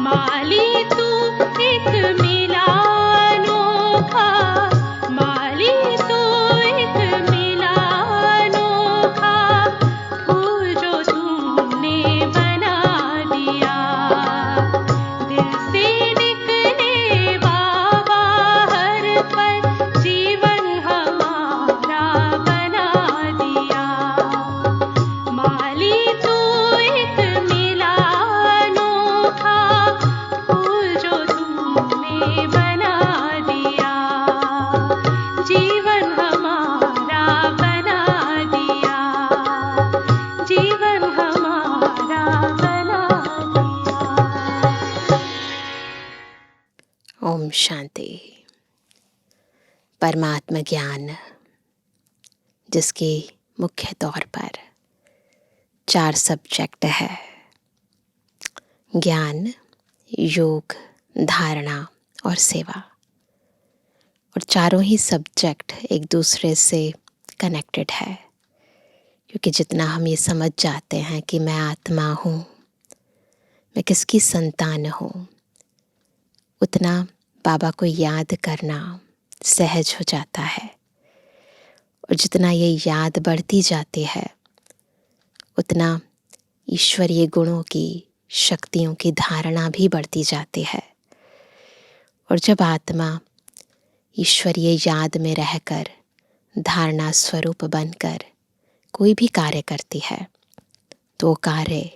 माली तू एक मिला अनोखा, माली तू एक मिला अनोखा, फूल जो तूने बना दिया, दिल से निकले बाबा हर पल, जीवन हमारा बना दिया। माली तू एक मिला अनोखा, फूल जो तूने बना दिया, जीवन हमारा बना दिया, जीवन हमारा बना दिया। ओम शांति। परमात्मा ज्ञान, जिसके मुख्य तौर पर 4 सब्जेक्ट है: ज्ञान, योग, धारणा और सेवा। और चारों ही सब्जेक्ट एक दूसरे से कनेक्टेड है, क्योंकि जितना हम ये समझ जाते हैं कि मैं आत्मा हूँ, मैं किसकी संतान हूँ, उतना बाबा को याद करना सहज हो जाता है। और जितना ये याद बढ़ती जाती है, उतना ईश्वरीय गुणों की, शक्तियों की धारणा भी बढ़ती जाती है। और जब आत्मा ईश्वरीय याद में रहकर धारणा स्वरूप बनकर कोई भी कार्य करती है, तो वो कार्य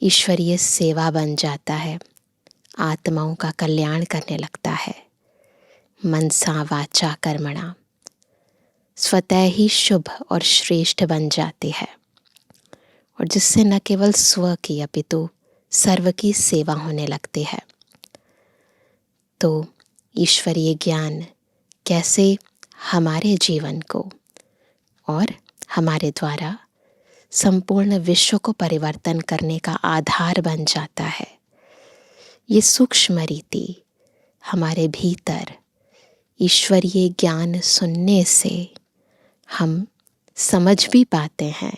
ईश्वरीय सेवा बन जाता है, आत्माओं का कल्याण करने लगता है। मनसा वाचा कर्मणा स्वतः ही शुभ और श्रेष्ठ बन जाती है, और जिससे न केवल स्व की अपितु सर्व की सेवा होने लगती है। तो ईश्वरीय ज्ञान कैसे हमारे जीवन को और हमारे द्वारा संपूर्ण विश्व को परिवर्तन करने का आधार बन जाता है, ये सूक्ष्म रीति हमारे भीतर ईश्वरीय ज्ञान सुनने से हम समझ भी पाते हैं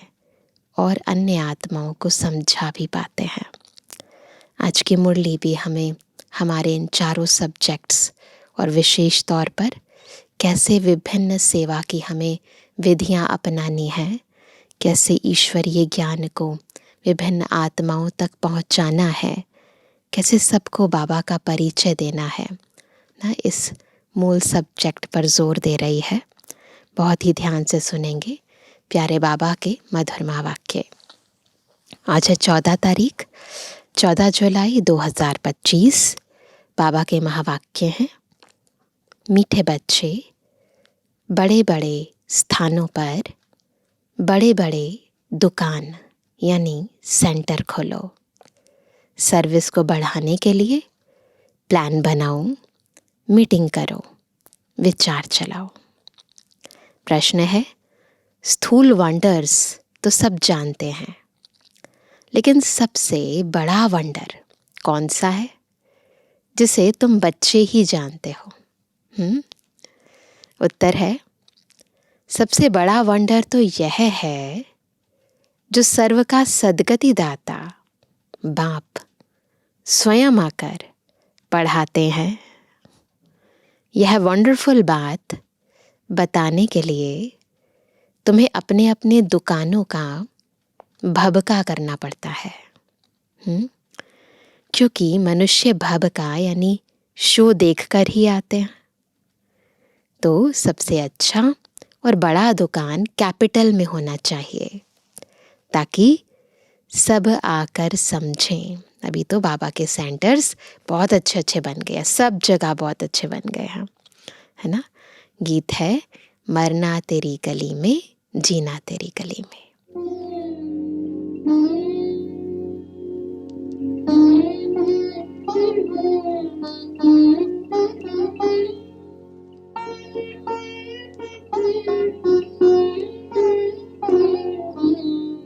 और अन्य आत्माओं को समझा भी पाते हैं। आज की मुरली भी हमें हमारे इन चारों सब्जेक्ट्स और विशेष तौर पर कैसे विभिन्न सेवा की हमें विधियां अपनानी है, कैसे ईश्वरीय ज्ञान को विभिन्न आत्माओं तक पहुंचाना है, कैसे सबको बाबा का परिचय देना है ना, इस मूल सब्जेक्ट पर जोर दे रही है। बहुत ही ध्यान से सुनेंगे प्यारे बाबा के मधुरमा वाक्य। आज है 14 तारीख, 14 जुलाई 2025। बाबा के महावाक्य हैं: मीठे बच्चे, बड़े बड़े स्थानों पर बड़े बड़े दुकान यानी सेंटर खोलो। सर्विस को बढ़ाने के लिए प्लान बनाओ, मीटिंग करो, विचार चलाओ। प्रश्न है, स्थूल वंडर्स तो सब जानते हैं, लेकिन सबसे बड़ा वंडर कौन सा है जिसे तुम बच्चे ही जानते हो? उत्तर है, सबसे बड़ा वंडर तो यह है जो सर्व का सद्गति दाता बाप स्वयं आकर पढ़ाते हैं। यह वंडरफुल बात बताने के लिए तुम्हें अपने अपने दुकानों का भबका करना पड़ता है। क्योंकि मनुष्य भबका यानी शो देखकर ही आते हैं। तो सबसे अच्छा और बड़ा दुकान कैपिटल में होना चाहिए, ताकि सब आकर समझें। अभी तो बाबा के सेंटर्स बहुत अच्छे अच्छे बन गए हैं, सब जगह बहुत अच्छे बन गए हैं, है ना। गीत है, मरना तेरी गली में, जीना तेरी गली में।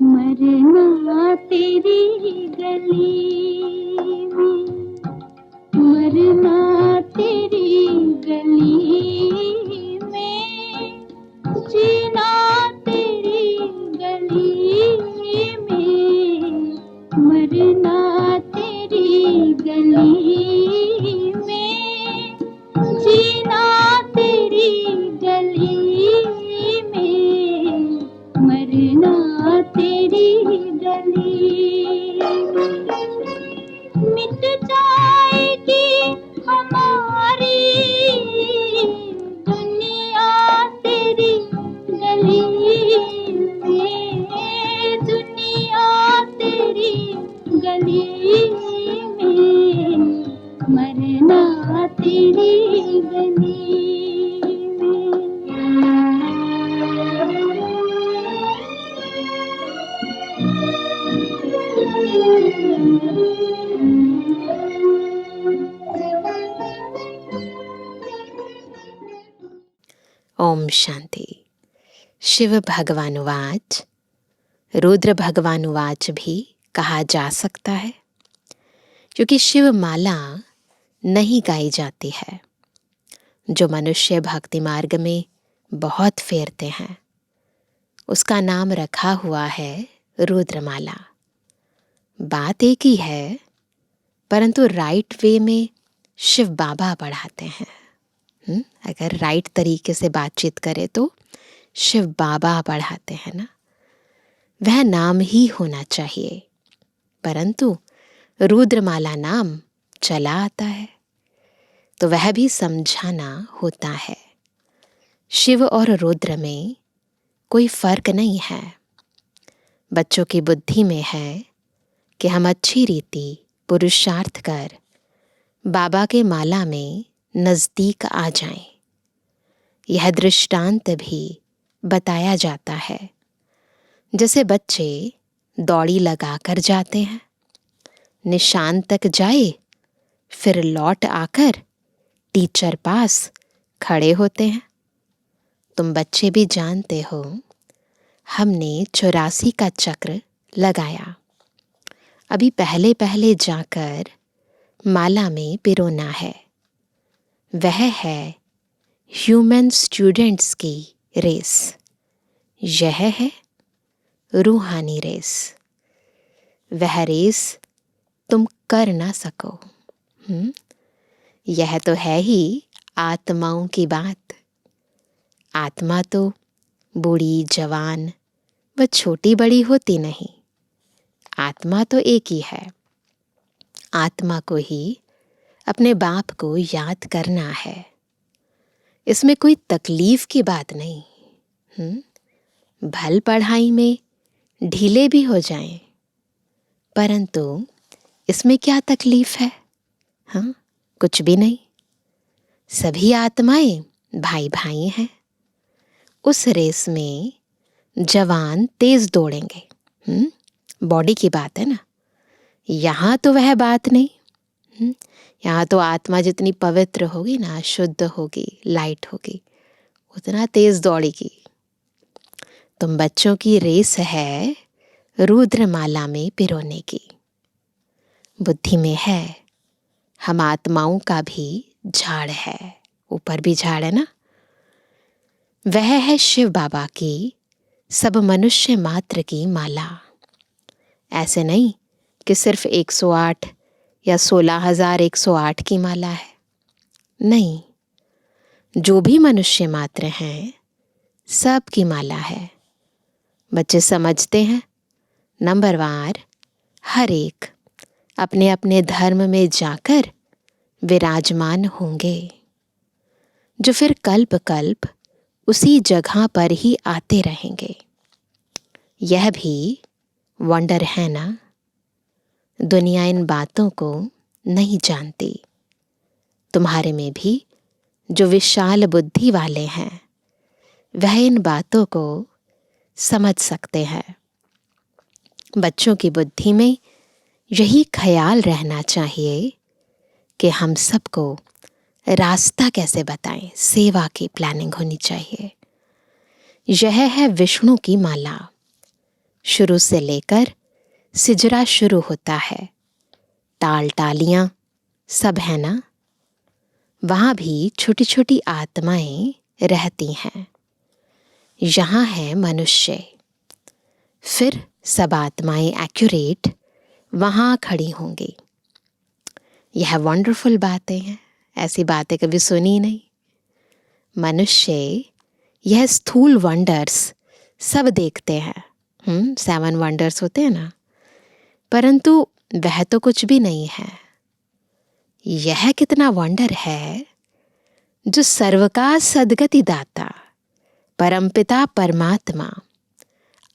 मरना तेरी गली में, मरना तेरी गली में, जीना तेरी गली में, मरना तेरी गली मरना तेरी गली ओम शांति। शिव भगवानुवाच। रुद्र भगवानुवाच भी कहा जा सकता है, क्योंकि शिव माला नहीं गाई जाती है। जो मनुष्य भक्ति मार्ग में बहुत फेरते हैं, उसका नाम रखा हुआ है रुद्रमाला। बात एक ही है, परंतु राइट वे में शिव बाबा पढ़ाते हैं। अगर राइट तरीके से बातचीत करें तो शिव बाबा पढ़ाते हैं ना। वह नाम ही होना चाहिए, परंतु रुद्रमाला नाम चला आता है तो वह भी समझाना होता है। शिव और रुद्र में कोई फर्क नहीं है। बच्चों की बुद्धि में है कि हम अच्छी रीति पुरुषार्थ कर बाबा के माला में नजदीक आ जाएं। यह दृष्टांत भी बताया जाता है। जैसे बच्चे दौड़ी लगाकर जाते हैं, निशान तक जाए, फिर लौट आकर टीचर पास खड़े होते हैं। तुम बच्चे भी जानते हो, हमने 84 का चक्र लगाया। अभी पहले पहले जाकर माला में पिरोना है। वह है ह्यूमन स्टूडेंट्स की रेस। यह है रूहानी रेस। वह रेस तुम कर ना सको। यह तो है ही आत्माओं की बात। आत्मा तो बूढ़ी जवान व छोटी बड़ी होती नहीं। आत्मा तो एक ही है। आत्मा को ही अपने बाप को याद करना है। इसमें कोई तकलीफ की बात नहीं। भल पढ़ाई में ढीले भी हो जाएं, परंतु इसमें क्या तकलीफ है? कुछ भी नहीं। सभी आत्माएं भाई भाई हैं। उस रेस में जवान तेज दौड़ेंगे। बॉडी की बात है ना। यहाँ तो वह बात नहीं। यहाँ तो आत्मा जितनी पवित्र होगी ना, शुद्ध होगी, लाइट होगी, उतना तेज दौड़ेगी। तुम बच्चों की रेस है रुद्रमाला में पिरोने की। बुद्धि में है हम आत्माओं का भी झाड़ है, ऊपर भी झाड़ है ना। वह है शिव बाबा की सब मनुष्य मात्र की माला। ऐसे नहीं कि सिर्फ 108 या 16,108 की माला है। नहीं, जो भी मनुष्य मात्र हैं सब की माला है। बच्चे समझते हैं नंबरवार हर एक अपने अपने धर्म में जाकर विराजमान होंगे, जो फिर कल्प कल्प उसी जगह पर ही आते रहेंगे। यह भी वंडर है ना। दुनिया इन बातों को नहीं जानती। तुम्हारे में भी जो विशाल बुद्धि वाले हैं, वह इन बातों को समझ सकते हैं। बच्चों की बुद्धि में यही ख्याल रहना चाहिए कि हम सबको रास्ता कैसे बताएं। सेवा की प्लानिंग होनी चाहिए। यह है विष्णु की माला। शुरू से लेकर सिजरा शुरू होता है। ताल टालियां सब है ना। वहाँ भी छोटी छोटी आत्माएं रहती हैं। यहाँ है मनुष्य। फिर सब आत्माएं एक्यूरेट वहाँ खड़ी होंगी। यह वंडरफुल बातें हैं। ऐसी बातें कभी सुनी नहीं। मनुष्य यह स्थूल वंडर्स सब देखते हैं। 7 वंडर्स होते हैं ना, परंतु वह तो कुछ भी नहीं है। यह कितना वंडर है जो सर्व का सद्गति दाता परमपिता परमात्मा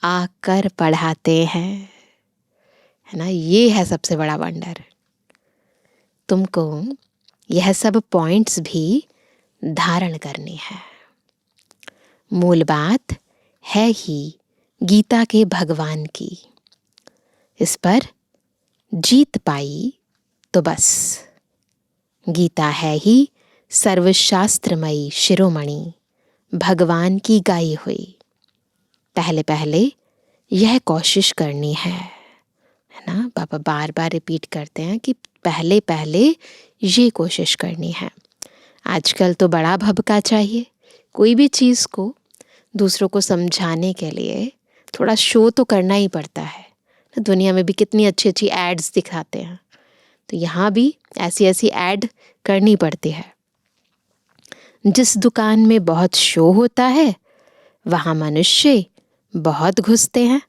आकर पढ़ाते हैं, है ना। ये है सबसे बड़ा वंडर। तुमको यह सब पॉइंट्स भी धारण करने हैं। मूल बात है ही गीता के भगवान की। इस पर जीत पाई तो बस। गीता है ही सर्वशास्त्रमयी शिरोमणि, भगवान की गाई हुई। पहले पहले यह कोशिश करनी है ना। पापा बार बार रिपीट करते हैं कि पहले पहले ये कोशिश करनी है। आजकल तो बड़ा भबका चाहिए। कोई भी चीज़ को दूसरों को समझाने के लिए थोड़ा शो तो करना ही पड़ता है। दुनिया में भी कितनी अच्छी अच्छी एड्स दिखाते हैं, तो यहाँ भी ऐसी ऐसी ऐड करनी पड़ती है। जिस दुकान में बहुत शो होता है वहाँ मनुष्य बहुत घुसते हैं।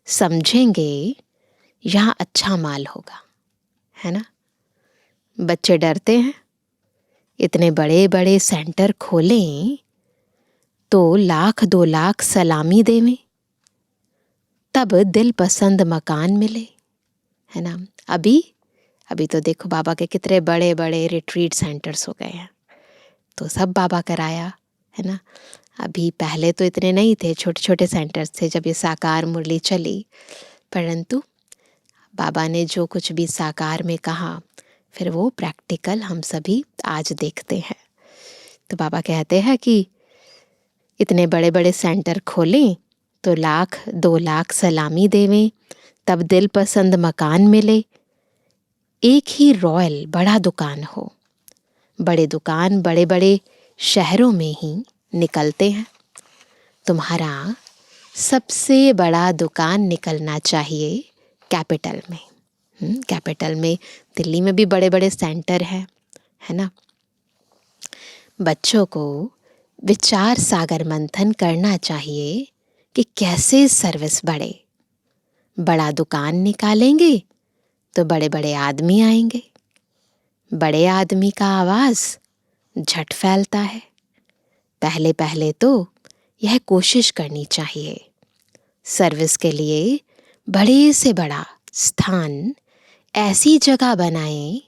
समझेंगे यहाँ अच्छा माल होगा, है ना। बच्चे डरते हैं। इतने बड़े बड़े सेंटर खोलें तो 1,00,000-2,00,000 सलामी देवें, तब दिल पसंद मकान मिले, है ना। अभी तो देखो बाबा के कितने बड़े बड़े रिट्रीट सेंटर्स हो गए हैं, तो सब बाबा कराया, है ना। अभी पहले तो इतने नहीं थे, छोटे छोटे सेंटर्स थे जब ये साकार मुरली चली। परंतु बाबा ने जो कुछ भी साकार में कहा, फिर वो प्रैक्टिकल हम सभी आज देखते हैं। तो बाबा कहते हैं कि इतने बड़े बड़े सेंटर खोलें तो 1,00,000-2,00,000 सलामी देवें, तब दिल पसंद मकान मिले। एक ही रॉयल बड़ा दुकान हो। बड़े दुकान बड़े बड़े शहरों में ही निकलते हैं। तुम्हारा सबसे बड़ा दुकान निकलना चाहिए कैपिटल में। कैपिटल में दिल्ली में भी बड़े बड़े सेंटर हैं, है ना। बच्चों को विचार सागर मंथन करना चाहिए कि कैसे सर्विस बढ़े। बड़ा दुकान निकालेंगे तो बड़े बड़े आदमी आएंगे। बड़े आदमी का आवाज़ झट फैलता है। पहले पहले तो यह कोशिश करनी चाहिए। सर्विस के लिए बड़े से बड़ा स्थान, ऐसी जगह बनाएं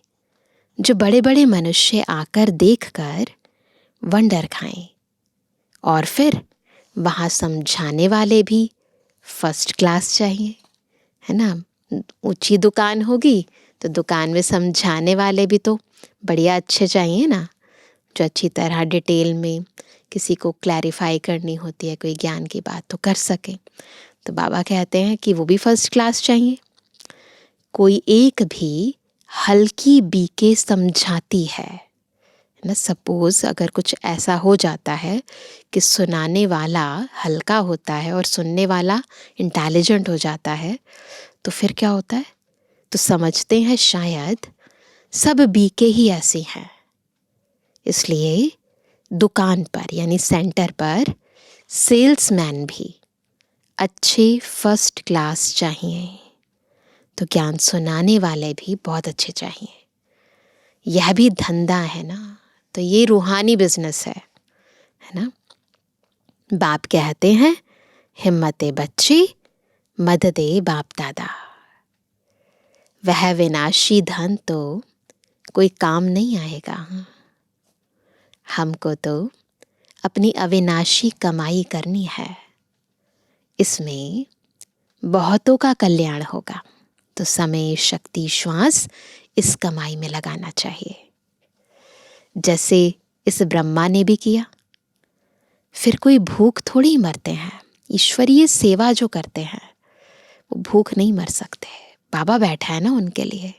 जो बड़े बड़े मनुष्य आकर देखकर वंडर खाएं, और फिर वहाँ समझाने वाले भी फर्स्ट क्लास चाहिए, है ना। ऊंची दुकान होगी तो दुकान में समझाने वाले भी तो बढ़िया अच्छे चाहिए ना, जो अच्छी तरह डिटेल में किसी को क्लैरिफाई करनी होती है, कोई ज्ञान की बात तो कर सके। तो बाबा कहते हैं कि वो भी फर्स्ट क्लास चाहिए। कोई एक भी हल्की बीके समझाती है ना। सपोज अगर कुछ ऐसा हो जाता है कि सुनाने वाला हल्का होता है और सुनने वाला इंटेलिजेंट हो जाता है, तो फिर क्या होता है, तो समझते हैं शायद सब बीके ही ऐसी हैं। इसलिए दुकान पर यानी सेंटर पर सेल्समैन भी अच्छे फर्स्ट क्लास चाहिए, तो ज्ञान सुनाने वाले भी बहुत अच्छे चाहिए। यह भी धंधा है ना, तो ये रूहानी बिजनेस है ना। बाप कहते हैं हिम्मते बच्चे मददे बाप दादा। वह विनाशी धन तो कोई काम नहीं आएगा। हमको तो अपनी अविनाशी कमाई करनी है, इसमें बहुतों का कल्याण होगा। तो समय, शक्ति, श्वास इस कमाई में लगाना चाहिए, जैसे इस ब्रह्मा ने भी किया। फिर कोई भूख थोड़ी मरते हैं। ईश्वरीय सेवा जो करते हैं वो भूख नहीं मर सकते। बाबा बैठा है ना उनके लिए।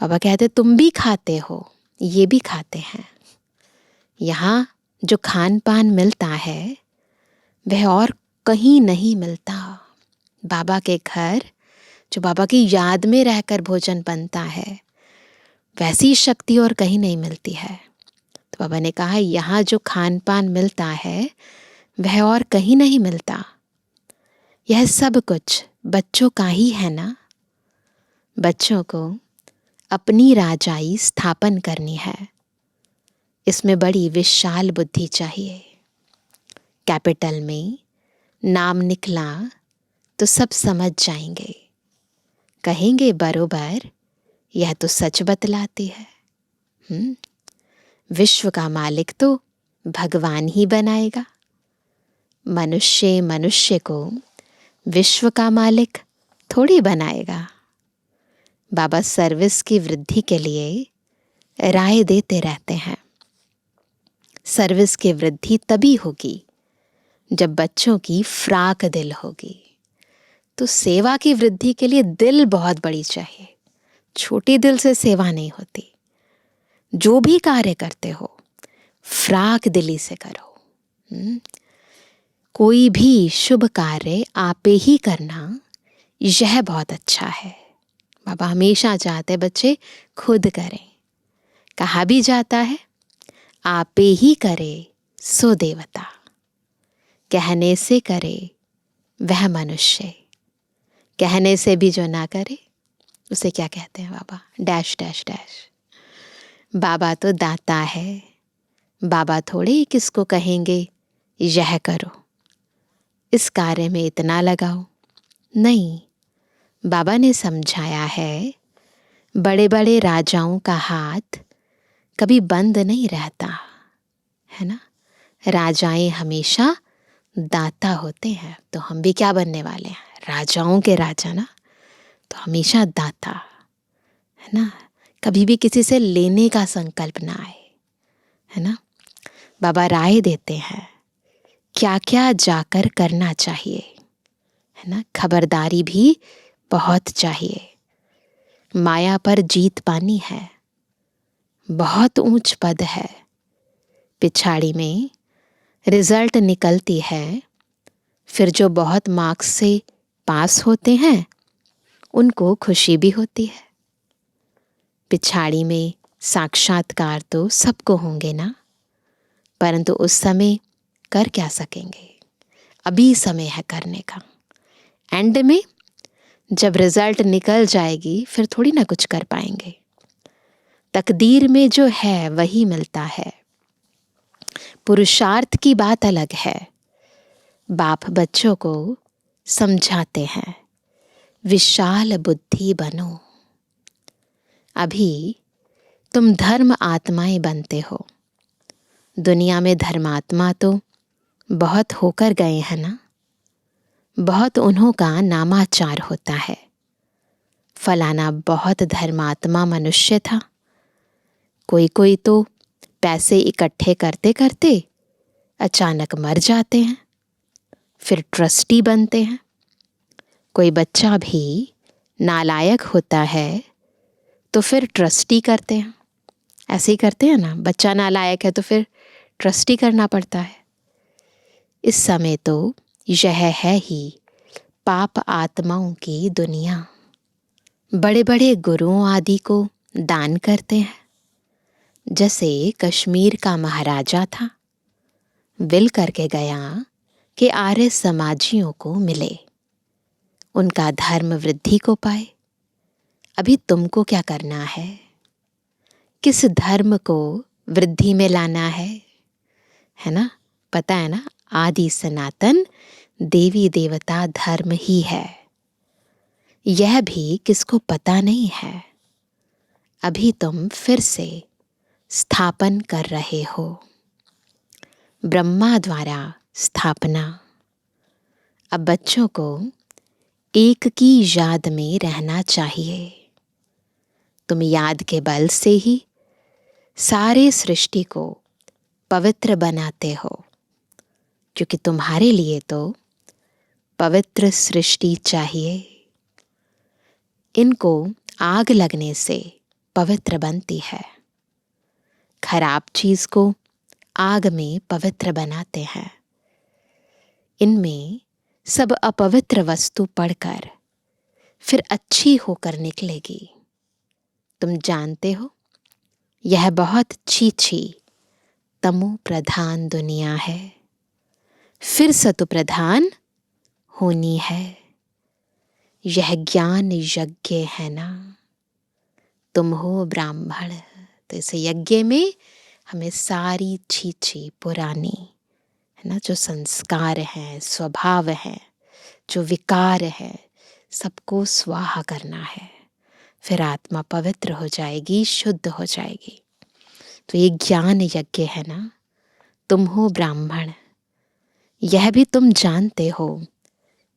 बाबा कहते तुम भी खाते हो, ये भी खाते हैं। यहाँ जो खान पान मिलता है वह और कहीं नहीं मिलता। बाबा के घर जो बाबा की याद में रहकर भोजन बनता है, वैसी शक्ति और कहीं नहीं मिलती है। तो बाबा ने कहा यहाँ जो खान पान मिलता है वह और कहीं नहीं मिलता। यह सब कुछ बच्चों का ही है ना। बच्चों को अपनी राजाई स्थापन करनी है, इसमें बड़ी विशाल बुद्धि चाहिए। कैपिटल में नाम निकला तो सब समझ जाएंगे, कहेंगे बरोबर यह तो सच बतलाती है। विश्व का मालिक तो भगवान ही बनाएगा। मनुष्य मनुष्य को विश्व का मालिक थोड़ी बनाएगा। बाबा सर्विस की वृद्धि के लिए राय देते रहते हैं। सर्विस की वृद्धि तभी होगी जब बच्चों की फ्राक दिल होगी। तो सेवा की वृद्धि के लिए दिल बहुत बड़ी चाहिए। छोटी दिल से सेवा नहीं होती। जो भी कार्य करते हो फ्राक दिली से करो। कोई भी शुभ कार्य आपे ही करना, यह बहुत अच्छा है। बाबा हमेशा चाहते बच्चे खुद करें। कहा भी जाता है, आपे ही करे सो देवता, कहने से करे वह मनुष्य, कहने से भी जो ना करे उसे क्या कहते हैं बाबा? Dash dash dash. बाबा तो दाता है। बाबा थोड़े किसको कहेंगे यह करो, इस कार्य में इतना लगाओ। नहीं, बाबा ने समझाया है, बड़े बड़े राजाओं का हाथ कभी बंद नहीं रहता है ना। राजाएं हमेशा दाता होते हैं। तो हम भी क्या बनने वाले हैं? राजाओं के राजा ना। तो हमेशा दाता है ना। कभी भी किसी से लेने का संकल्प ना आए, है ना। बाबा राय देते हैं क्या क्या जाकर करना चाहिए, है ना। खबरदारी भी बहुत चाहिए। माया पर जीत पानी है, बहुत ऊंच पद है। पिछाड़ी में रिजल्ट निकलती है, फिर जो बहुत मार्क्स से पास होते हैं उनको खुशी भी होती है। पिछाड़ी में साक्षात्कार तो सबको होंगे ना, परंतु उस समय कर क्या सकेंगे? अभी समय है करने का। एंड में जब रिजल्ट निकल जाएगी फिर थोड़ी ना कुछ कर पाएंगे। तकदीर में जो है वही मिलता है। पुरुषार्थ की बात अलग है। बाप बच्चों को समझाते हैं, विशाल बुद्धि बनो। अभी तुम धर्म आत्माएं बनते हो। दुनिया में धर्मात्मा तो बहुत होकर गए हैं ना। बहुत उन्हों का नामाचार होता है। फलाना बहुत धर्मात्मा मनुष्य था। कोई कोई तो पैसे इकट्ठे करते करते अचानक मर जाते हैं, फिर ट्रस्टी बनते हैं। कोई बच्चा भी नालायक होता है तो फिर ट्रस्टी करते हैं। ऐसे ही करते हैं ना। बच्चा नालायक है तो फिर ट्रस्टी करना पड़ता है। इस समय तो यह है ही पाप आत्माओं की दुनिया। बड़े बड़े गुरुओं आदि को दान करते हैं। जैसे कश्मीर का महाराजा था, विल करके गया कि आर्य समाजियों को मिले, उनका धर्म वृद्धि को पाए। अभी तुमको क्या करना है? किस धर्म को वृद्धि में लाना है ना। पता है ना, आदि सनातन देवी देवता धर्म ही है। यह भी किसको पता नहीं है। अभी तुम फिर से स्थापन कर रहे हो। ब्रह्मा द्वारा स्थापना। अब बच्चों को एक की याद में रहना चाहिए। तुम याद के बल से ही सारे सृष्टि को पवित्र बनाते हो, क्योंकि तुम्हारे लिए तो पवित्र सृष्टि चाहिए। इनको आग लगने से पवित्र बनती है। खराब चीज को आग में पवित्र बनाते हैं। इनमें सब अपवित्र वस्तु पड़कर फिर अच्छी होकर निकलेगी। तुम जानते हो, यह बहुत छी तमो प्रधान दुनिया है, फिर सतु प्रधान होनी है। यह ज्ञान यज्ञ है ना। तुम हो ब्राह्मण। तो इस यज्ञ में हमें सारी छी पुरानी, है ना, जो संस्कार हैं, स्वभाव है, जो विकार है, सबको स्वाहा करना है। फिर आत्मा पवित्र हो जाएगी, शुद्ध हो जाएगी। तो ये ज्ञान यज्ञ है ना, तुम हो ब्राह्मण, यह भी तुम जानते हो।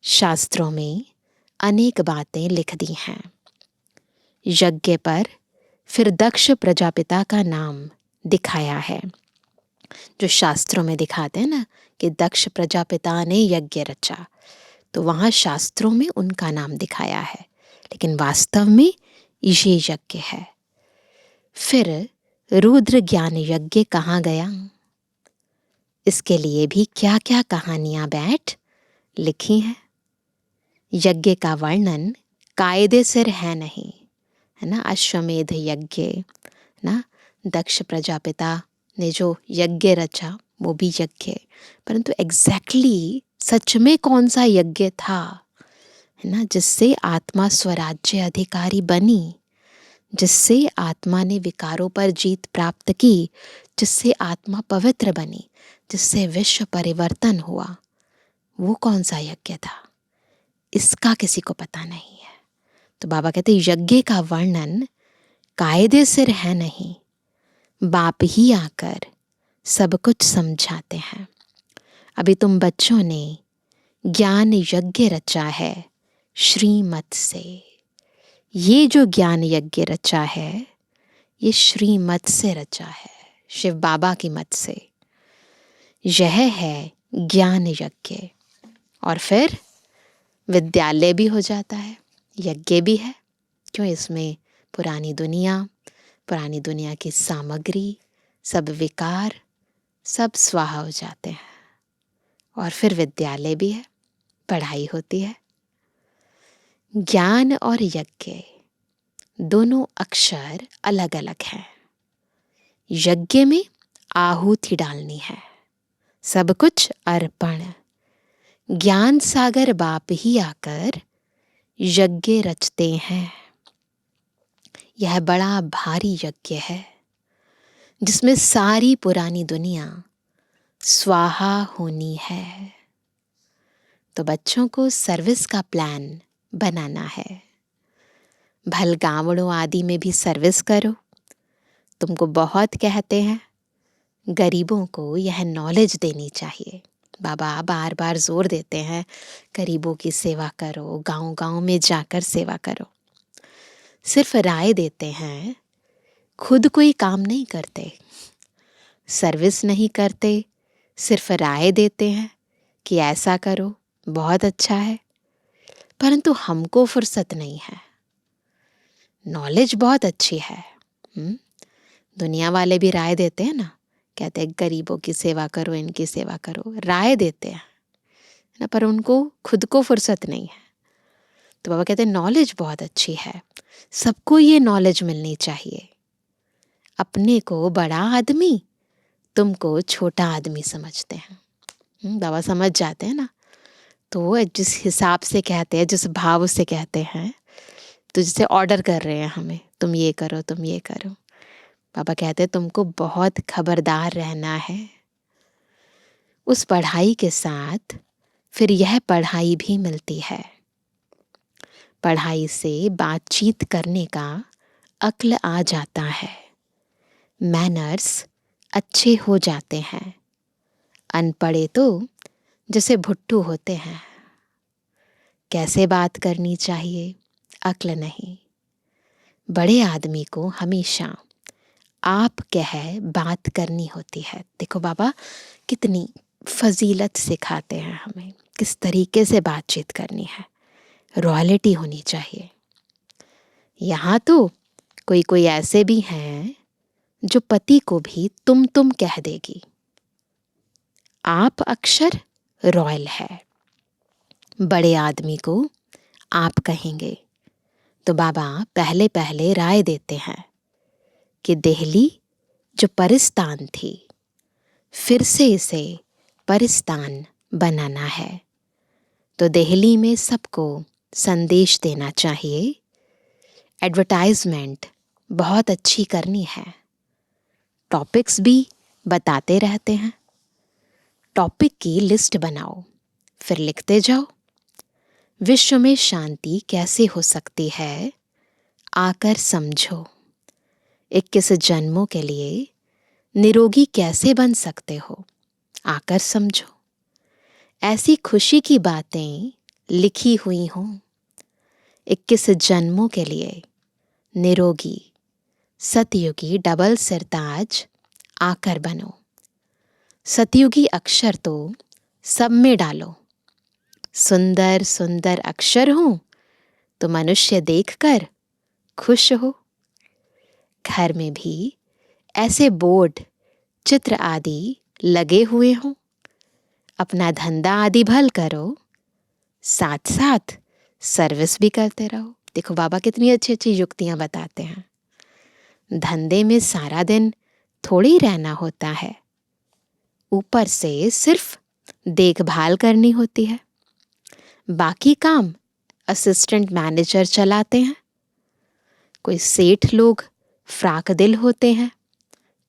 शास्त्रों में अनेक बातें लिख दी हैं। यज्ञ पर फिर दक्ष प्रजापिता का नाम दिखाया है। जो शास्त्रों में दिखाते हैं ना कि दक्ष प्रजापिता ने यज्ञ रचा, तो वहाँ शास्त्रों में उनका नाम दिखाया है, लेकिन वास्तव में ये यज्ञ है। फिर रुद्र ज्ञान यज्ञ कहाँ गया? इसके लिए भी क्या क्या कहानियां बैठ लिखी हैं। यज्ञ का वर्णन कायदे से है नहीं, है ना। अश्वमेध यज्ञ ना, दक्ष प्रजापिता ने जो यज्ञ रचा वो भी यज्ञ, परंतु एग्जैक्टली सच में कौन सा यज्ञ था, है ना, जिससे आत्मा स्वराज्य अधिकारी बनी, जिससे आत्मा ने विकारों पर जीत प्राप्त की, जिससे आत्मा पवित्र बनी, जिससे विश्व परिवर्तन हुआ, वो कौन सा यज्ञ था, इसका किसी को पता नहीं है। तो बाबा कहते यज्ञ का वर्णन कायदे से है नहीं, बाप ही आकर सब कुछ समझाते हैं। अभी तुम बच्चों ने ज्ञान यज्ञ रचा है श्रीमत से। ये जो ज्ञान यज्ञ रचा है ये श्रीमत से रचा है, शिव बाबा की मत से। यह है ज्ञान यज्ञ। और फिर विद्यालय भी हो जाता है, यज्ञ भी है। क्यों? इसमें पुरानी दुनिया की सामग्री, सब विकार, सब स्वाहा हो जाते हैं। और फिर विद्यालय भी है, पढ़ाई होती है। ज्ञान और यज्ञ दोनों अक्षर अलग अलग हैं। यज्ञ में आहुति डालनी है, सब कुछ अर्पण। ज्ञान सागर बाप ही आकर यज्ञ रचते हैं। यह बड़ा भारी यज्ञ है जिसमें सारी पुरानी दुनिया स्वाहा होनी है। तो बच्चों को सर्विस का प्लान बनाना है। भलगावड़ों आदि में भी सर्विस करो। तुमको बहुत कहते हैं, गरीबों को यह नॉलेज देनी चाहिए। बाबा बार बार जोर देते हैं, गरीबों की सेवा करो, गांव गांव में जाकर सेवा करो। सिर्फ राय देते हैं, खुद कोई काम नहीं करते, सर्विस नहीं करते, सिर्फ राय देते हैं कि ऐसा करो, बहुत अच्छा है, परंतु हमको फुर्सत नहीं है। नॉलेज बहुत अच्छी है, दुनिया वाले भी राय देते हैं ना, कहते हैं गरीबों की सेवा करो, इनकी सेवा करो, राय देते हैं ना, पर उनको खुद को फुर्सत नहीं है। तो बाबा कहते हैं नॉलेज बहुत अच्छी है, सबको ये नॉलेज मिलनी चाहिए। अपने को बड़ा आदमी, तुमको छोटा आदमी समझते हैं। बाबा समझ जाते हैं ना, तो जिस हिसाब से कहते हैं, जिस भाव से कहते हैं, तो जैसे ऑर्डर कर रहे हैं हमें, तुम ये करो, तुम ये करो। बाबा कहते हैं तुमको बहुत खबरदार रहना है। उस पढ़ाई के साथ फिर यह पढ़ाई भी मिलती है। पढ़ाई से बातचीत करने का अक्ल आ जाता है, मैनर्स अच्छे हो जाते हैं। अनपढ़े तो जैसे भुट्टू होते हैं, कैसे बात करनी चाहिए अक्ल नहीं। बड़े आदमी को हमेशा आप कह बात करनी होती है। देखो बाबा कितनी फजीलत सिखाते हैं हमें, किस तरीके से बातचीत करनी है, रॉयल्टी होनी चाहिए। यहाँ तो कोई कोई ऐसे भी हैं जो पति को भी तुम कह देगी। आप अक्षर रॉयल है, बड़े आदमी को आप कहेंगे। तो बाबा पहले पहले राय देते हैं कि दिल्ली जो परिस्तान थी, फिर से इसे परिस्तान बनाना है। तो दिल्ली में सबको संदेश देना चाहिए, एडवर्टाइजमेंट बहुत अच्छी करनी है, टॉपिक्स भी बताते रहते हैं। टॉपिक की लिस्ट बनाओ, फिर लिखते जाओ। विश्व में शांति कैसे हो सकती है, आकर समझो। 21 जन्मों के लिए निरोगी कैसे बन सकते हो, आकर समझो। ऐसी खुशी की बातें लिखी हुई हों 21 जन्मों के लिए। निरोगी सतयुगी डबल सिरताज आकर बनो। सतयुगी अक्षर तो सब में डालो। सुंदर सुंदर अक्षर हो तो मनुष्य देखकर खुश हो। घर में भी ऐसे बोर्ड, चित्र आदि लगे हुए हों। अपना धंधा आदि भल करो, साथ साथ सर्विस भी करते रहो। देखो बाबा कितनी अच्छी अच्छी युक्तियां बताते हैं। धंधे में सारा दिन थोड़ी रहना होता है, ऊपर से सिर्फ देखभाल करनी होती है। बाकी काम असिस्टेंट मैनेजर चलाते हैं। कोई सेठ लोग फ्राक दिल होते हैं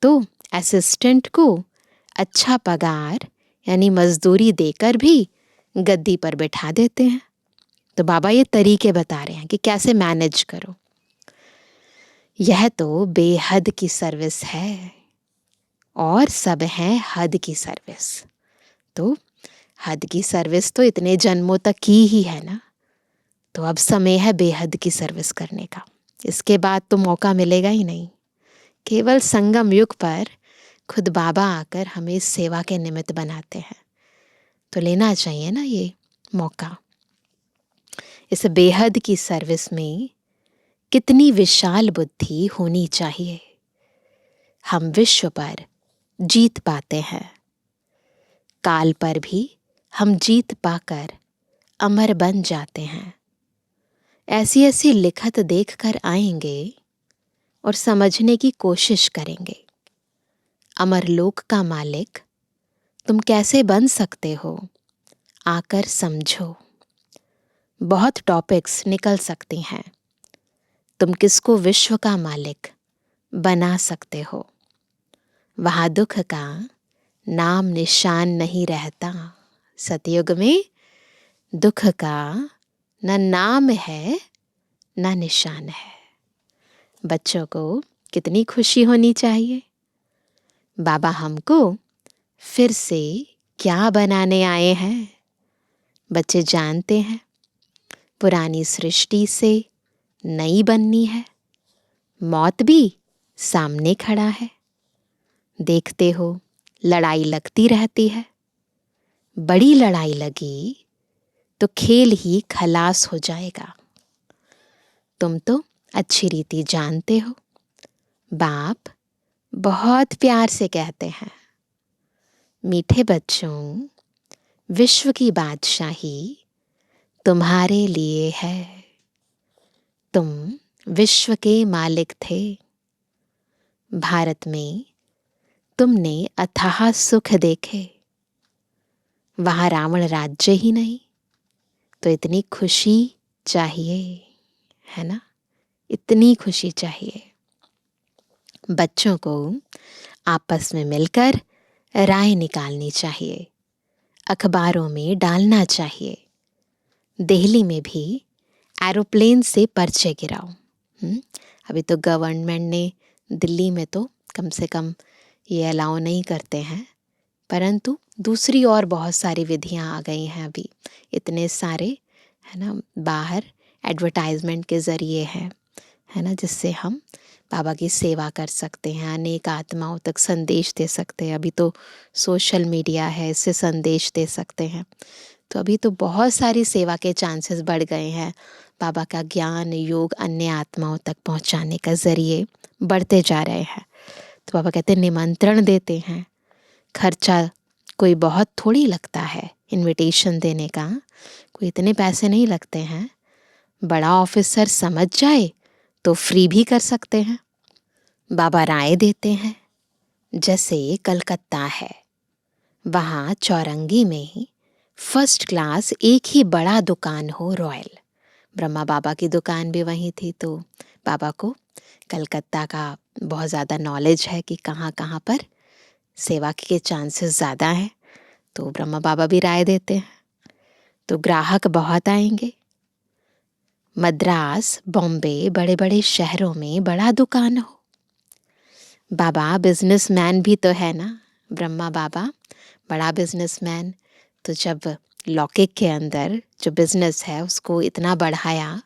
तो असिस्टेंट को अच्छा पगार यानी मजदूरी देकर भी गद्दी पर बिठा देते हैं। तो बाबा ये तरीके बता रहे हैं कि कैसे मैनेज करो। यह तो बेहद की सर्विस है और सब है हद की सर्विस। तो हद की सर्विस तो इतने जन्मों तक की ही है ना, तो अब समय है बेहद की सर्विस करने का। इसके बाद तो मौका मिलेगा ही नहीं। केवल संगम युग पर खुद बाबा आकर हमें इस सेवा के निमित्त बनाते हैं, तो लेना चाहिए ना ये मौका। इस बेहद की सर्विस में कितनी विशाल बुद्धि होनी चाहिए। हम विश्व पर जीत पाते हैं, काल पर भी हम जीत पाकर अमर बन जाते हैं। ऐसी ऐसी लिखत देखकर आएंगे और समझने की कोशिश करेंगे। अमरलोक का मालिक तुम कैसे बन सकते हो, आकर समझो। बहुत टॉपिक्स निकल सकती हैं। तुम किसको विश्व का मालिक बना सकते हो। वहां दुख का नाम निशान नहीं रहता। सतयुग में दुख का न नाम है न निशान है। बच्चों को कितनी खुशी होनी चाहिए। बाबा हमको फिर से क्या बनाने आए हैं। बच्चे जानते हैं पुरानी सृष्टि से नई बननी है। मौत भी सामने खड़ा है। देखते हो लड़ाई लगती रहती है। बड़ी लड़ाई लगी तो खेल ही खलास हो जाएगा। तुम तो अच्छी रीति जानते हो। बाप बहुत प्यार से कहते हैं, मीठे बच्चों, विश्व की बादशाही तुम्हारे लिए है। तुम विश्व के मालिक थे। भारत में तुमने अथाह सुख देखे। वहां रावण राज्य ही नहीं, तो इतनी खुशी चाहिए, है ना। इतनी खुशी चाहिए। बच्चों को आपस में मिलकर राय निकालनी चाहिए, अखबारों में डालना चाहिए। दिल्ली में भी एरोप्लेन से पर्चे गिराओ। अभी तो गवर्नमेंट ने दिल्ली में तो कम से कम ये अलाउ नहीं करते हैं, परंतु दूसरी और बहुत सारी विधियां आ गई हैं अभी। इतने सारे, है ना, बाहर एडवर्टाइजमेंट के ज़रिए है ना, जिससे हम बाबा की सेवा कर सकते हैं, अनेक आत्माओं तक संदेश दे सकते हैं। अभी तो सोशल मीडिया है, इससे संदेश दे सकते हैं। तो अभी तो बहुत सारी सेवा के चांसेस बढ़ गए हैं। बाबा का ज्ञान योग अन्य आत्माओं तक पहुंचाने का ज़रिए बढ़ते जा रहे हैं। तो बाबा कहते हैं निमंत्रण देते हैं। खर्चा कोई बहुत थोड़ी लगता है इनविटेशन देने का, कोई इतने पैसे नहीं लगते हैं। बड़ा ऑफिसर समझ जाए तो फ्री भी कर सकते हैं। बाबा राय देते हैं, जैसे कलकत्ता है, वहाँ चौरंगी में ही फर्स्ट क्लास एक ही बड़ा दुकान हो, रॉयल। ब्रह्मा बाबा की दुकान भी वहीं थी, तो बाबा को कलकत्ता का बहुत ज़्यादा नॉलेज है कि कहाँ कहाँ पर सेवा के चांसेस ज़्यादा हैं। तो ब्रह्मा बाबा भी राय देते हैं। तो ग्राहक बहुत आएंगे। मद्रास, बॉम्बे, बड़े बड़े शहरों में बड़ा दुकान हो, बाबा बिजनेसमैन भी तो है ना, ब्रह्मा बाबा बड़ा बिजनेसमैन। तो जब लौकिक के अंदर जो बिजनेस है उसको इतना बढ़ाया,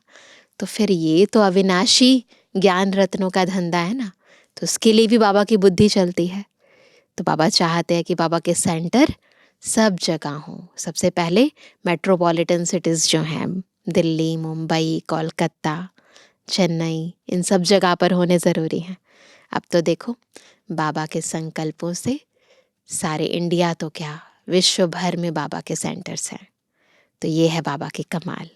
तो फिर ये तो अविनाशी ज्ञान रत्नों का धंधा है ना, तो उसके लिए भी बाबा की बुद्धि चलती है। तो बाबा चाहते हैं कि बाबा के सेंटर सब जगह हों। सबसे पहले मेट्रोपॉलिटन सिटीज़ जो हैं, दिल्ली, मुंबई, कोलकाता, चेन्नई, इन सब जगह पर होने ज़रूरी हैं। अब तो देखो बाबा के संकल्पों से सारे इंडिया तो क्या, विश्व भर में बाबा के सेंटर्स हैं। तो ये है बाबा की कमाल।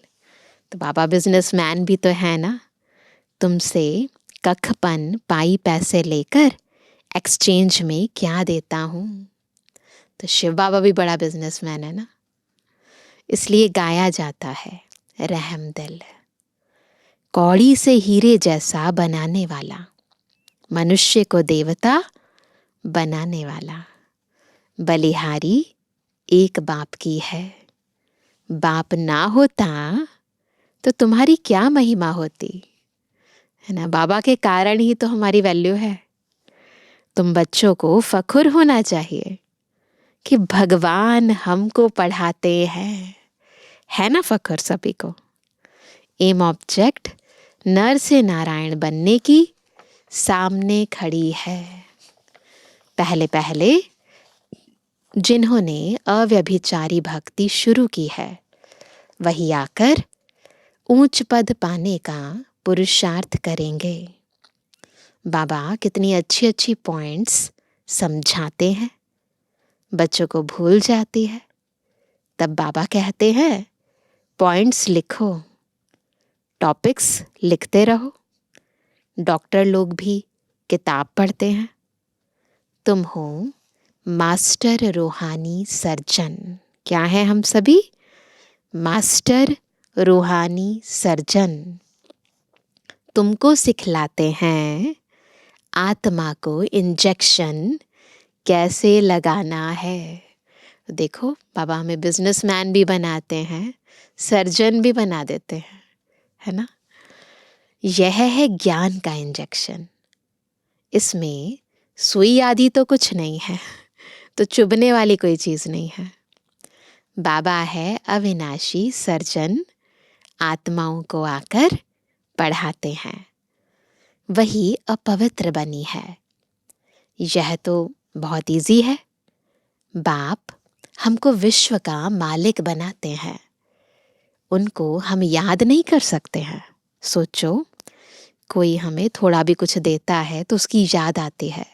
तो बाबा बिजनेसमैन भी तो है ना। तुमसे कखपन पाई पैसे लेकर एक्सचेंज में क्या देता हूँ। तो शिव बाबा भी बड़ा बिजनेसमैन है ना। इसलिए गाया जाता है रहम दिल, कौड़ी से हीरे जैसा बनाने वाला, मनुष्य को देवता बनाने वाला। बलिहारी एक बाप की है, बाप ना होता तो तुम्हारी क्या महिमा होती, है ना। बाबा के कारण ही तो हमारी वैल्यू है। तुम बच्चों को फख्र होना चाहिए कि भगवान हमको पढ़ाते हैं, है ना फख्र सभी को। एम ऑब्जेक्ट नर से नारायण बनने की सामने खड़ी है। पहले पहले जिन्होंने अव्यभिचारी भक्ति शुरू की है, वही आकर ऊंच पद पाने का पुरुषार्थ करेंगे। बाबा कितनी अच्छी अच्छी पॉइंट्स समझाते हैं, बच्चों को भूल जाती है। तब बाबा कहते हैं पॉइंट्स लिखो, टॉपिक्स लिखते रहो। डॉक्टर लोग भी किताब पढ़ते हैं। तुम हो मास्टर रूहानी सर्जन। क्या है हम सभी? मास्टर रूहानी सर्जन। तुमको सिखलाते हैं आत्मा को इंजेक्शन कैसे लगाना है। देखो बाबा हमें बिजनेसमैन भी बनाते हैं, सर्जन भी बना देते हैं, है ना। यह है ज्ञान का इंजेक्शन। इसमें सुई आदि तो कुछ नहीं है, तो चुभने वाली कोई चीज़ नहीं है। बाबा है अविनाशी सर्जन, आत्माओं को आकर पढ़ाते हैं। वही अपवित्र बनी है। यह तो बहुत इजी है। बाप हमको विश्व का मालिक बनाते हैं, उनको हम याद नहीं कर सकते हैं। सोचो कोई हमें थोड़ा भी कुछ देता है तो उसकी याद आती है।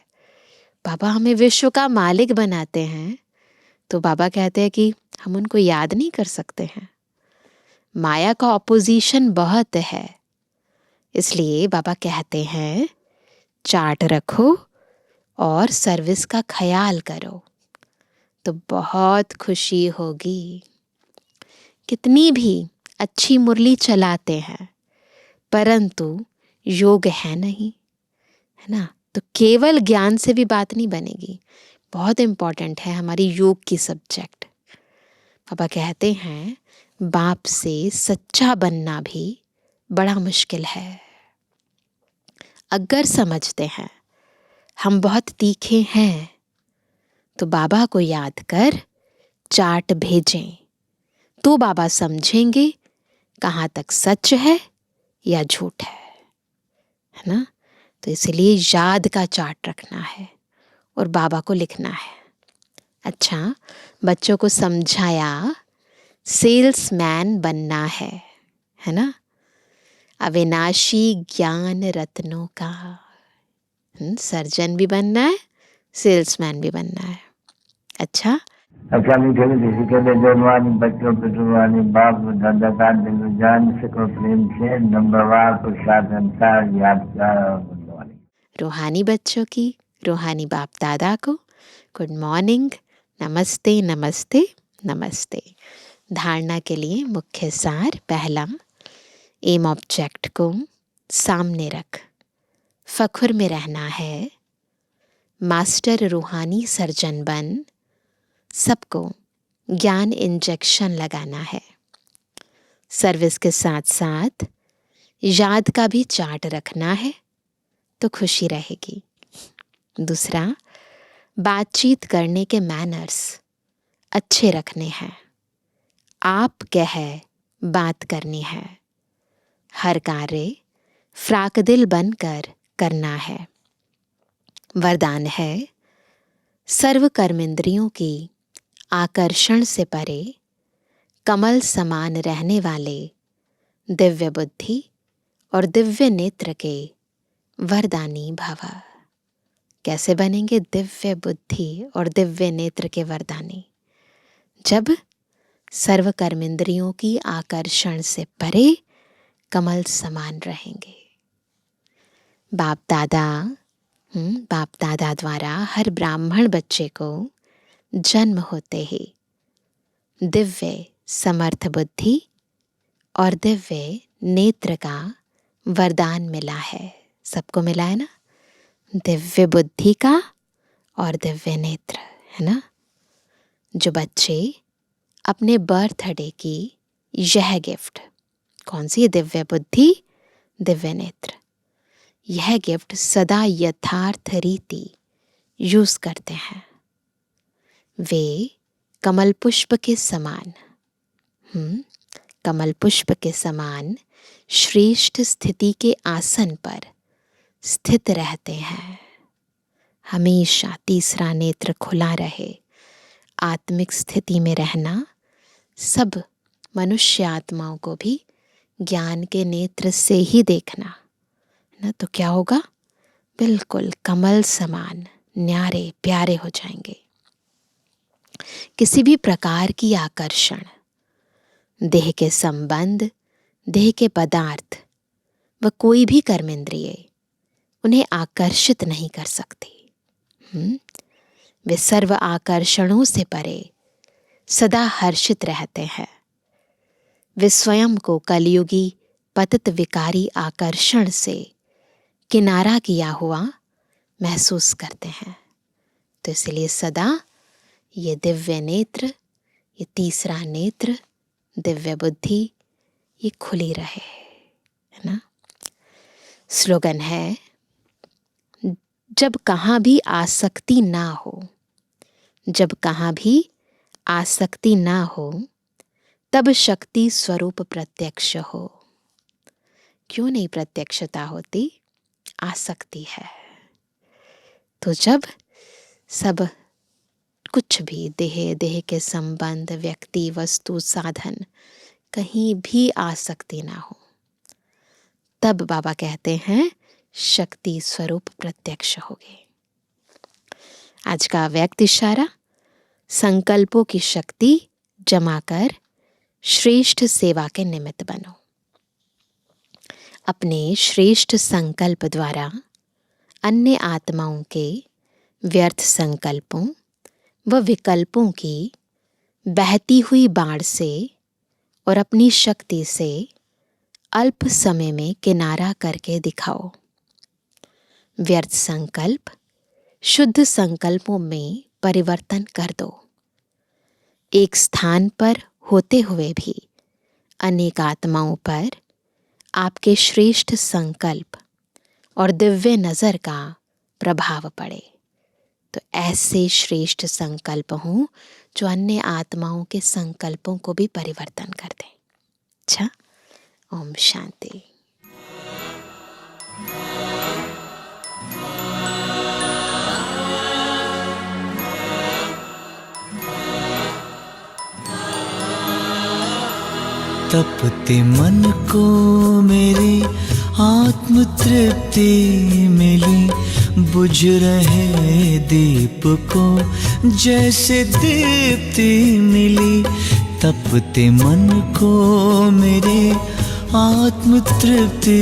बाबा हमें विश्व का मालिक बनाते हैं, तो बाबा कहते हैं कि हम उनको याद नहीं कर सकते हैं। माया का ऑपोजिशन बहुत है, इसलिए बाबा कहते हैं चार्ट रखो और सर्विस का ख्याल करो तो बहुत खुशी होगी। कितनी भी अच्छी मुरली चलाते हैं परंतु योग है नहीं, है ना, तो केवल ज्ञान से भी बात नहीं बनेगी। बहुत इम्पोर्टेंट है हमारी योग की सब्जेक्ट। पापा कहते हैं बाप से सच्चा बनना भी बड़ा मुश्किल है। अगर समझते हैं हम बहुत तीखे हैं तो बाबा को याद कर चार्ट भेजें, तो बाबा समझेंगे कहाँ तक सच है या झूठ है ना। तो इसलिए याद का चार्ट रखना है और बाबा को लिखना है। अच्छा, बच्चों को समझाया सेल्समैन बनना है ना, अविनाशी ज्ञान रत्नों का। सर्जन भी बनना है, सेल्समैन भी बनना है। अच्छा मीठे मीठे के जन्मानी बच्चों पे जुबानी बाप दादा का दिल जान से को प्रेम से नंबरवार पुरुषार्थ अनुसार याद किया। रूहानी बच्चों की रूहानी बाप दादा को गुड मॉर्निंग, नमस्ते नमस्ते नमस्ते। धारणा के लिए मुख्य सार। पहला, एम ऑब्जेक्ट को सामने रख, फख्र में रहना है, मास्टर रूहानी सर्जन बन, सबको ज्ञान इंजेक्शन लगाना है। सर्विस के साथ साथ याद का भी चार्ट रखना है तो खुशी रहेगी। दूसरा, बातचीत करने के मैनर्स अच्छे रखने हैं। आप कह बात करनी है। हर कार्य फ्राकदिल बनकर करना है। वरदान है, सर्व कर्मेंद्रियों की आकर्षण से परे कमल समान रहने वाले दिव्य बुद्धि और दिव्य नेत्र के वरदानी भव। कैसे बनेंगे दिव्य बुद्धि और दिव्य नेत्र के वरदानी? जब सर्व कर्मेंद्रियों की आकर्षण से परे कमल समान रहेंगे। बाप दादा द्वारा हर ब्राह्मण बच्चे को जन्म होते ही दिव्य समर्थ बुद्धि और दिव्य नेत्र का वरदान मिला है। सबको मिला है ना, दिव्य बुद्धि का और दिव्य नेत्र, है ना। जो बच्चे अपने बर्थडे की यह गिफ्ट, कौन सी? दिव्य बुद्धि, दिव्य नेत्र, यह गिफ्ट सदा यथार्थ रीति यूज करते हैं, वे कमल पुष्प के समान कमल पुष्प के समान श्रेष्ठ स्थिति के आसन पर स्थित रहते हैं। हमेशा तीसरा नेत्र खुला रहे, आत्मिक स्थिति में रहना सब मनुष्य आत्माओं को भी ज्ञान के नेत्र से ही देखना ना, तो क्या होगा? बिल्कुल कमल समान न्यारे प्यारे हो जाएंगे। किसी भी प्रकार की आकर्षण, देह के संबंध, देह के पदार्थ व कोई भी कर्मेंद्रिय उन्हें आकर्षित नहीं कर सकती। वे सर्व आकर्षणों से परे सदा हर्षित रहते हैं। वे स्वयं को कलयुगी पतित विकारी आकर्षण से किनारा किया हुआ महसूस करते हैं। तो इसलिए सदा ये दिव्य नेत्र, ये तीसरा नेत्र, दिव्य बुद्धि, ये खुली रहे, है ना। स्लोगन है, जब कहाँ भी आसक्ति ना हो, जब कहाँ भी आसक्ति ना हो, तब शक्ति स्वरूप प्रत्यक्ष हो। क्यों नहीं प्रत्यक्षता होती? आसक्ति है। तो जब सब कुछ भी देह के संबंध, व्यक्ति, वस्तु, साधन, कहीं भी आसक्ति ना हो, तब बाबा कहते हैं शक्ति स्वरूप प्रत्यक्ष होगे। आज का व्यक्त इशारा, संकल्पों की शक्ति जमा कर श्रेष्ठ सेवा के निमित्त बनो। अपने श्रेष्ठ संकल्प द्वारा अन्य आत्माओं के व्यर्थ संकल्पों व विकल्पों की बहती हुई बाढ़ से और अपनी शक्ति से अल्प समय में किनारा करके दिखाओ। व्यर्थ संकल्प शुद्ध संकल्पों में परिवर्तन कर दो। एक स्थान पर होते हुए भी अनेक आत्माओं पर आपके श्रेष्ठ संकल्प और दिव्य नज़र का प्रभाव पड़े। तो ऐसे श्रेष्ठ संकल्प हों जो अन्य आत्माओं के संकल्पों को भी परिवर्तन कर दें। अच्छा, ओम शांति। तपते मन को मेरी आत्म तृप्ति मिली, बुझ रहे दीप को जैसे दीप्ति मिली। तपते मन को मेरे आत्म तृप्ति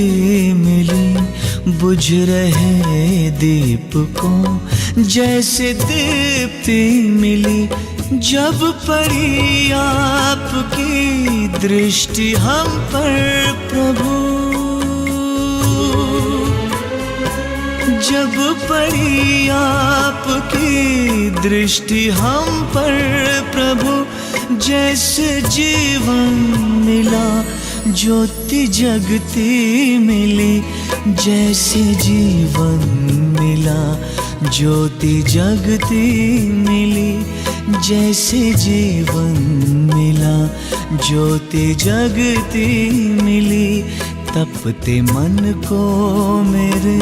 मिली, बुझ रहे दीप को जैसे दीप्ति मिली। जब पड़ी आपकी दृष्टि हम पर प्रभु, जब पड़ी आपकी दृष्टि हम पर प्रभु, जैसे जीवन मिला ज्योति जगती मिली, जैसे जीवन मिला ज्योति जगती मिली, जैसे जीवन मिला। ज्योति जगती मिली, तपते मन को मेरे।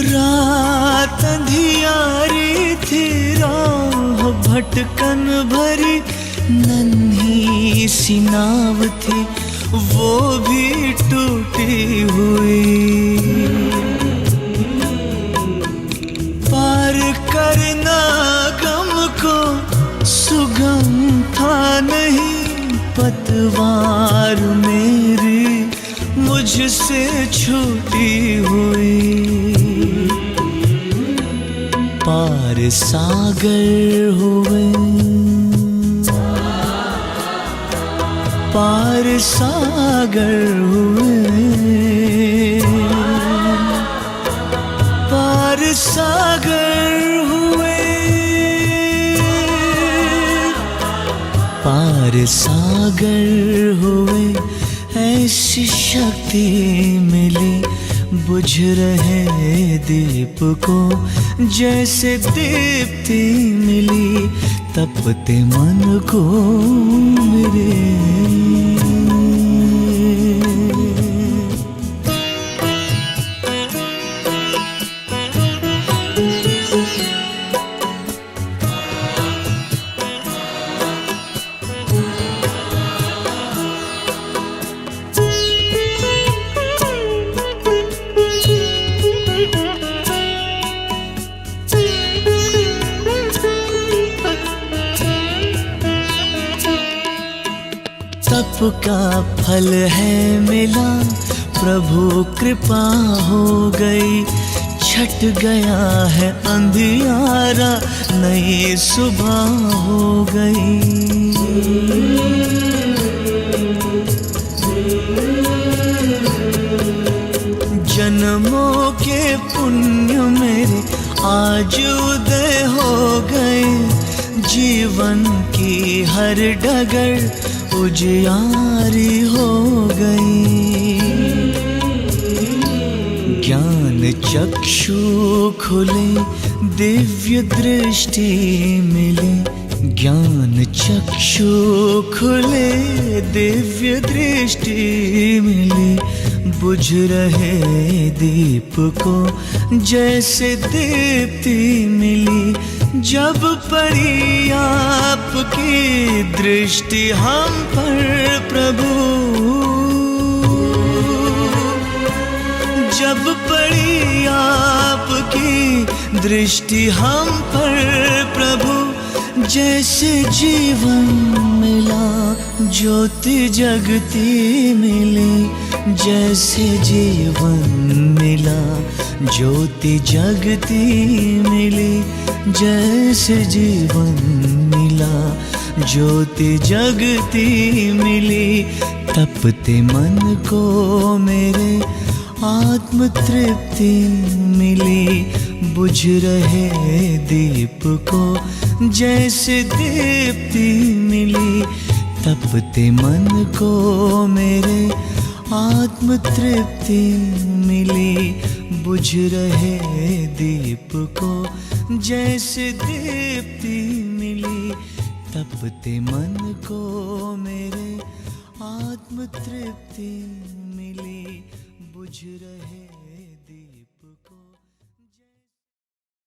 रात अंधियारी थी, राह भटकन भरी, नन्ही सी नाव थी वो भी टूटी हुई। पार करना गम को सुगम था नहीं, पतवार मेरी मुझसे छूटी हुई। पार सागर हुए, पार सागर हुए, पार सागर हुए, पार सागर हुए। ऐसी शक्ति मिली, बुझ रहे दीप को जैसे दीप्ति मिली, तपते मन को मेरे। तप का फल है मिला, प्रभु कृपा हो गई। छट गया है अंधियारा, नई सुबह हो गई। जन्मों के पुण्य मेरे आज उदय हो गए। जीवन की हर डगर उजियारी हो गई। ज्ञान चक्षु खुले, दिव्य दृष्टि मिले। ज्ञान चक्षु खुले, दिव्य दृष्टि मिली। बुझ रहे दीप को जैसे दीप्ति मिली। जब पड़ी आपकी दृष्टि हम पर प्रभु, जब पड़ी आपकी दृष्टि हम पर प्रभु, जैसे जीवन मिला, ज्योति जगती मिली। जैसे जीवन मिला, ज्योति जगती मिली। जैसे जीवन मिला, ज्योति जगती मिली। तपते मन को मेरे आत्म तृप्ति मिली। बुझ रहे दीप को जैसे दीप्ति मिली। तपते मन को मेरे आत्म तृप्ति मिली। बुझ रहे दीप को जैसे दीप्ति मिली। तपते मन को मेरे आत्म तृप्ति मिली। बुझ रहे दीप